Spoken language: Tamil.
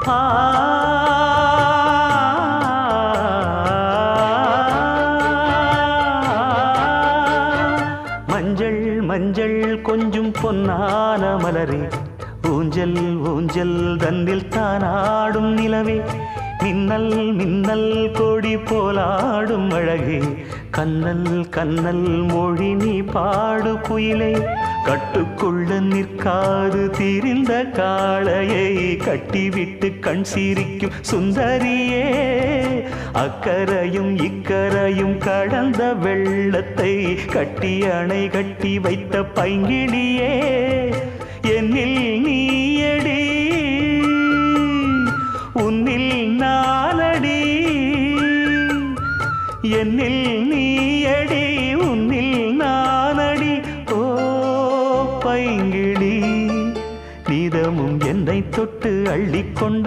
ஆ மஞ்சள் மஞ்சள் கொஞ்சம் பொன்னான மலரே, ஊஞ்சல் ஊஞ்சல் தன்னில் தானாடும் நிலவே, மின்னல் மின்னல் கொடி போலாடும் அழகே, கண்ணல் கண்ணல் மொழி நீ பாடு குயிலே, கட்டுக்குள்ள நிற்காது திரிந்த காளையை கட்டிவிட்டு கண் சிரிக்கும் சுந்தரியே, அக்கரையும் இக்கரையும் கடந்த வெள்ளத்தை கட்டி அணை கட்டி வைத்த பைங்கிளியே, என்னில் நீயடி உன்னில் நானடி, என்னில் நீயடி உன்னில் நானடி. ஓ பைங்கிளி, நீதமும் என்னை தொட்டு அள்ளிக்கொண்ட